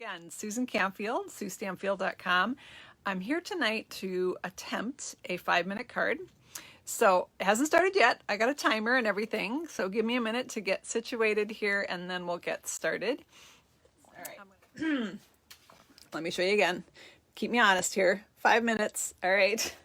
Again, Susan Camfield, SueStamfield.com. I'm here tonight to attempt a 5-minute card. So it hasn't started yet. I got a timer and everything. So give me a minute to get situated here and then we'll get started. All right. Let me show you again. Keep me honest here. 5 minutes. All right.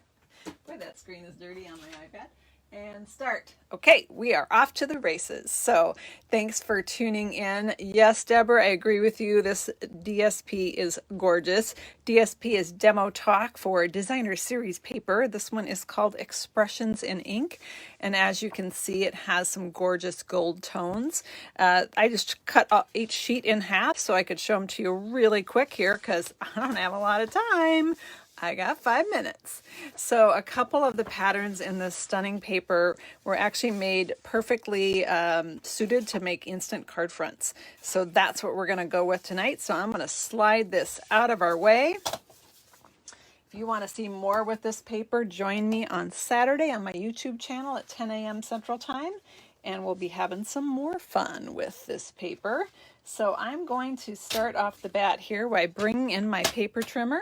Boy, that screen is dirty on my iPad. And start. Okay, we are off to the races. So thanks for tuning in. Yes, Deborah, I agree with you. This DSP is gorgeous. DSP is Demo Talk for Designer Series paper. This one is called Expressions in Ink. And as you can see, it has some gorgeous gold tones. I just cut each sheet in half so I could show them to you really quick here because I don't have a lot of time. I got 5 minutes. So a couple of the patterns in this stunning paper were actually made perfectly suited to make instant card fronts. So that's what we're going to go with tonight. So I'm going to slide this out of our way. If you want to see more with this paper, join me on Saturday on my YouTube channel at 10 a.m. Central Time. And we'll be having some more fun with this paper. So I'm going to start off the bat here by bringing in my paper trimmer.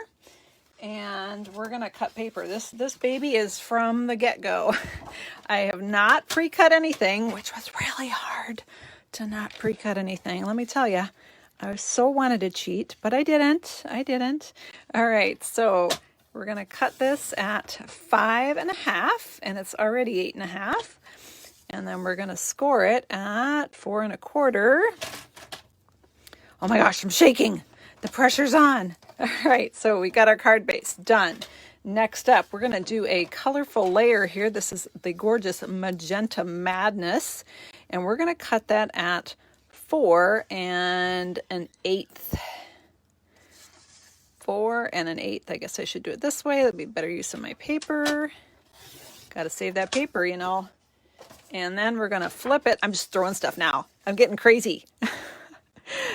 And we're going to cut paper. This baby is from the get-go. I have not pre-cut anything, which was really hard to not pre-cut anything. Let me tell you, I so wanted to cheat, but I didn't. All right, so we're going to cut this at 5.5, and it's already 8.5. And then we're going to score it at 4.25. Oh my gosh, I'm shaking. The pressure's on. All right, so we got our card base done. Next up, we're going to do a colorful layer here. This is the gorgeous Magenta Madness, and we're going to cut that at 4 1/8. 4 1/8. I guess I should do it this way. That'd be better use of my paper. Got to save that paper, you know. And then we're going to flip it. I'm just throwing stuff now. I'm getting crazy.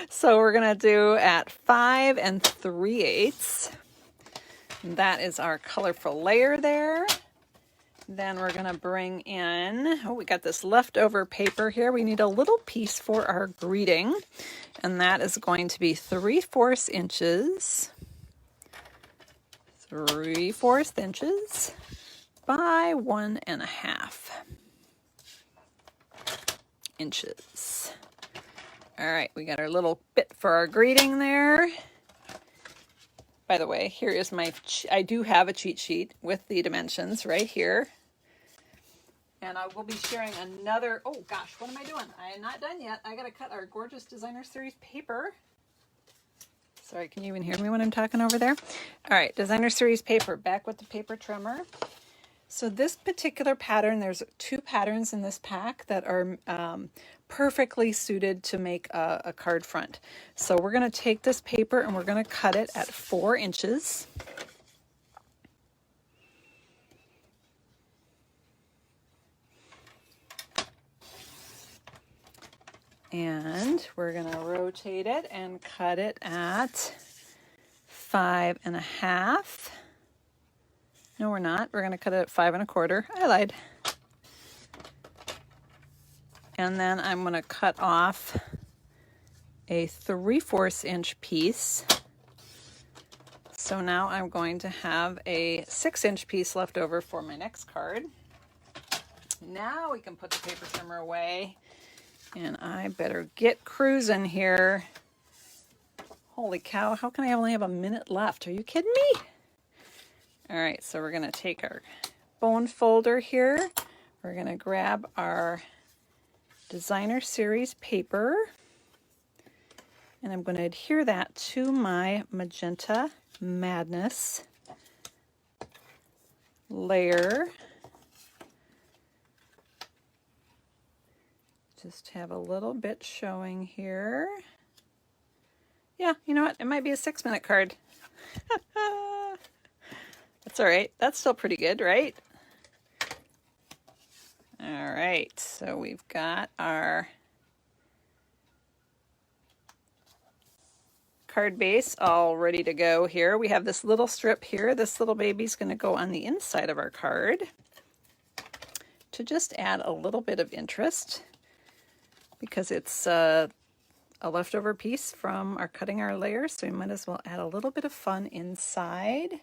So we're going to do at 5 3/8. That is our colorful layer there. Then we're going to bring in, we got this leftover paper here. We need a little piece for our greeting. And that is going to be 3/4 inches. 3/4 inches by 1.5 inches. All right, we got our little bit for our greeting there. By the way, here is I do have a cheat sheet with the dimensions right here. And I will be sharing another, oh gosh, what am I doing? I am not done yet. I got to cut our gorgeous Designer Series paper. Sorry, can you even hear me when I'm talking over there? All right, Designer Series paper, back with the paper trimmer. So this particular pattern, there's 2 patterns in this pack that are perfectly suited to make a card front. So we're going to take this paper and we're going to cut it at 4 inches. And we're going to rotate it and cut it at 5.5. No, we're not. We're going to cut it at 5.25. I lied. And then I'm going to cut off a 3/4 inch piece. So now I'm going to have a 6-inch piece left over for my next card. Now we can put the paper trimmer away. And I better get cruising here. Holy cow, how can I only have a minute left? Are you kidding me? All right, so we're going to take our bone folder here. We're going to grab our Designer Series paper. And I'm going to adhere that to my Magenta Madness layer. Just have a little bit showing here. Yeah, you know what? It might be a 6-minute card. That's all right. That's still pretty good, right? All right, so we've got our card base all ready to go here. We have this little strip here. This little baby's going to go on the inside of our card to just add a little bit of interest because it's a leftover piece from our cutting our layers, so we might as well add a little bit of fun inside.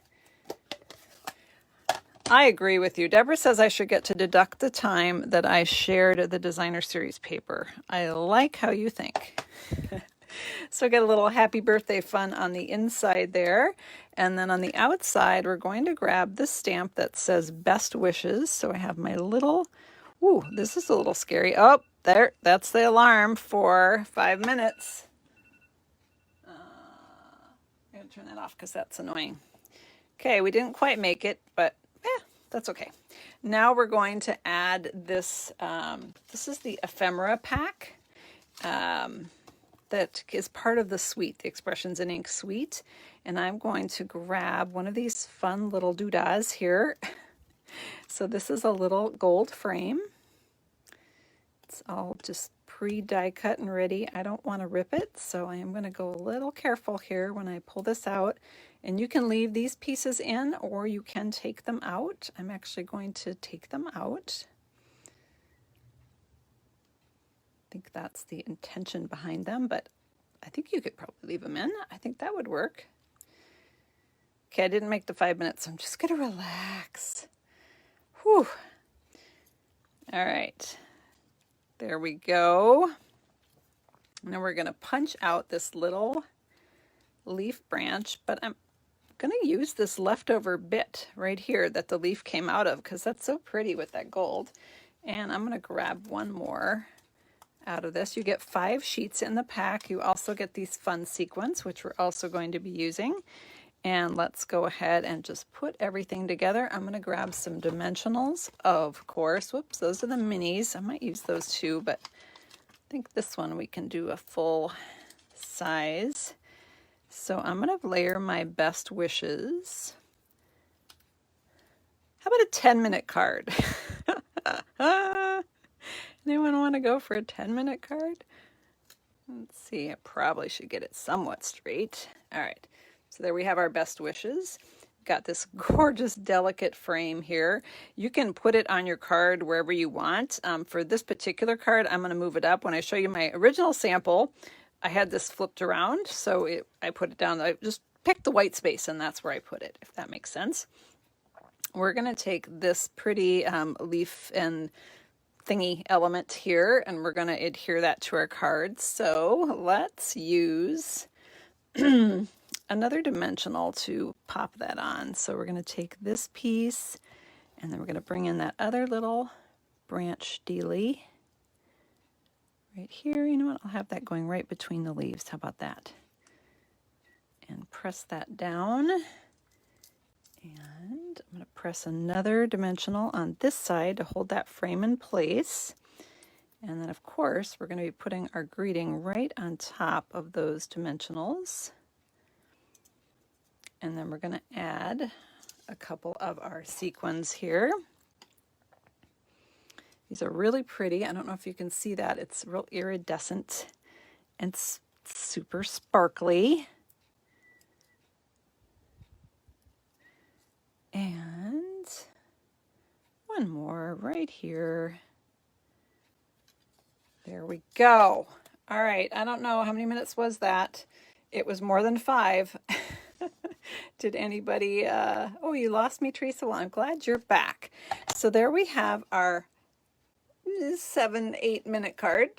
I agree with you. Deborah says I should get to deduct the time that I shared the designer series paper. I like how you think. So get a little happy birthday fun on the inside there. And then on the outside, we're going to grab this stamp that says best wishes. So I have my little, ooh, this is a little scary. Oh, there, that's the alarm for 5 minutes. I'm going to turn that off because that's annoying. Okay, we didn't quite make it, but that's okay. Now we're going to add this. This is the Ephemera pack that is part of the suite, the Expressions in Ink suite. And I'm going to grab one of these fun little doodahs here. So this is a little gold frame. It's all just pre-die cut and ready. I don't want to rip it, so I am going to go a little careful here when I pull this out. And you can leave these pieces in or you can take them out. I'm actually going to take them out. I think that's the intention behind them, but I think you could probably leave them in. I think that would work. Okay, I didn't make the 5 minutes, so I'm just going to relax. Whew. All right. There we go. Now we're going to punch out this little leaf branch, but I'm going to use this leftover bit right here that the leaf came out of because that's so pretty with that gold. And I'm going to grab one more out of this. You get 5 sheets in the pack. You also get these fun sequins, which we're also going to be using. And let's go ahead and just put everything together. I'm going to grab some dimensionals, of course. Whoops, those are the minis. I might use those too, but I think this one we can do a full size. So I'm going to layer my best wishes. How about a 10-minute card? Anyone want to go for a 10-minute card? Let's see, I probably should get it somewhat straight. All right, so there we have our best wishes. Got this gorgeous, delicate frame here. You can put it on your card wherever you want. For this particular card, I'm going to move it up. When I show you my original sample, I had this flipped around, so I put it down. I just picked the white space, and that's where I put it, if that makes sense. We're going to take this pretty leaf and thingy element here, and we're going to adhere that to our card. So let's use another dimensional to pop that on. So we're going to take this piece, and then we're going to bring in that other little branch dealy right here. You know what? I'll have that going right between the leaves. How about that? And press that down. And I'm going to press another dimensional on this side to hold that frame in place. And then, of course, we're going to be putting our greeting right on top of those dimensionals. And then we're going to add a couple of our sequins here. These are really pretty. I don't know if you can see that. It's real iridescent and super sparkly. And one more right here. There we go. All right, I don't know how many minutes was that. It was more than 5. Did anybody, oh, you lost me, Teresa? Well, I'm glad you're back. So there we have our 7-8 minute card.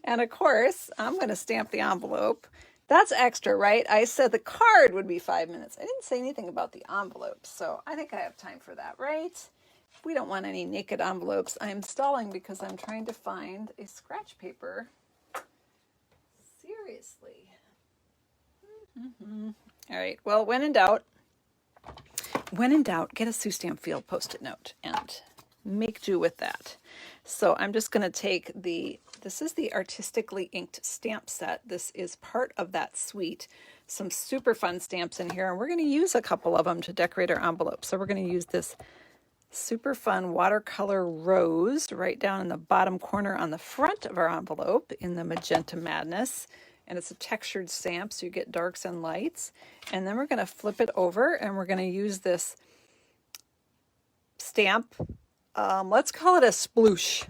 And of course, I'm going to stamp the envelope. That's extra, right? I said the card would be 5 minutes. I didn't say anything about the envelope, so I think I have time for that, right? We don't want any naked envelopes. I'm stalling because I'm trying to find a scratch paper. Seriously. All right, well, when in doubt, get a Sue Stamp Field Post-it note and make do with that. So I'm just going to take this is the Artistically Inked stamp set. This is part of that suite. Some super fun stamps in here, and we're going to use a couple of them to decorate our envelope. So we're going to use this super fun watercolor rose right down in the bottom corner on the front of our envelope in the Magenta Madness. And it's a textured stamp, so you get darks and lights. And then we're going to flip it over, and we're going to use this stamp. Let's call it a sploosh.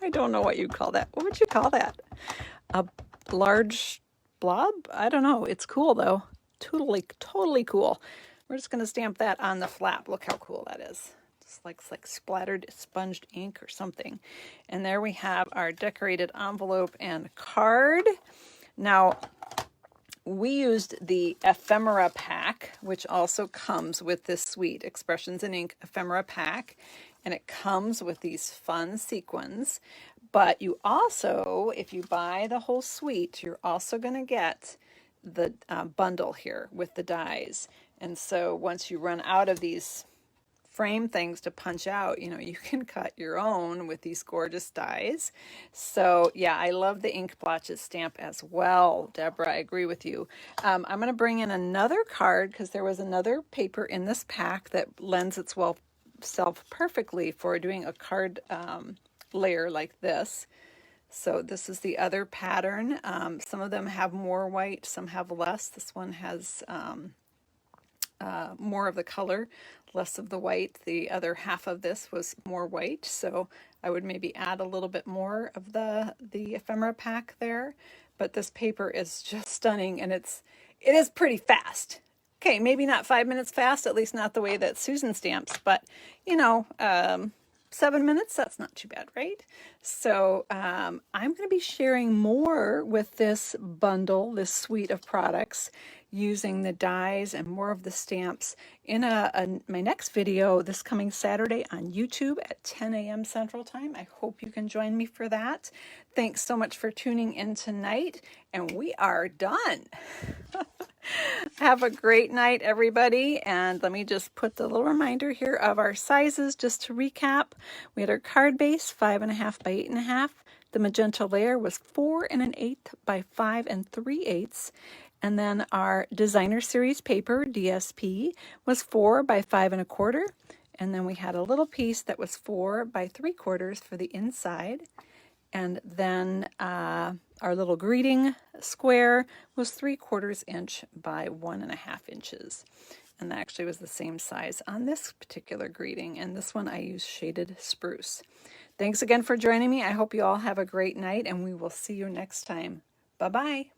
I I don't know what you call that. What would you call that? A large blob? I don't know. It's cool though. Totally cool. We're just going to stamp that on the flap. Look how cool that is. Just like splattered sponged ink or something. And there we have our decorated envelope and card. Now, we used the Ephemera pack, which also comes with this sweet Expressions in Ink Ephemera pack. And it comes with these fun sequins. But you also, if you buy the whole suite, you're also going to get the bundle here with the dies. And so once you run out of these frame things to punch out, you know, you can cut your own with these gorgeous dies. So yeah, I love the ink blotches stamp as well. Deborah, I agree with you. I'm going to bring in another card because there was another paper in this pack that lends itself perfectly for doing a card layer like this. So this is the other pattern. Some of them have more white, some have less. This one has more of the color, less of the white. The other half of this was more white, so I would maybe add a little bit more of the ephemera pack there. But this paper is just stunning, and it is pretty fast. Okay, maybe not 5 minutes fast, at least not the way that Susan stamps, but you know, 7 minutes, that's not too bad, right? So I'm going to be sharing more with this bundle, this suite of products, using the dies and more of the stamps in my next video this coming Saturday on YouTube at 10 a.m. Central Time. I hope you can join me for that. Thanks so much for tuning in tonight, and we are done. Have a great night, everybody. And let me just put the little reminder here of our sizes just to recap. We had our card base 5.5 by 8.5. The magenta layer was 4 1/8 by 5 3/8. And then our designer series paper, DSP, was 4 by 5 1/4. And then we had a little piece that was 4 by 3/4 for the inside. And then our little greeting square was 3/4 inch by 1.5 inches. And that actually was the same size on this particular greeting. And this one I used shaded spruce. Thanks again for joining me. I hope you all have a great night, and we will see you next time. Bye-bye.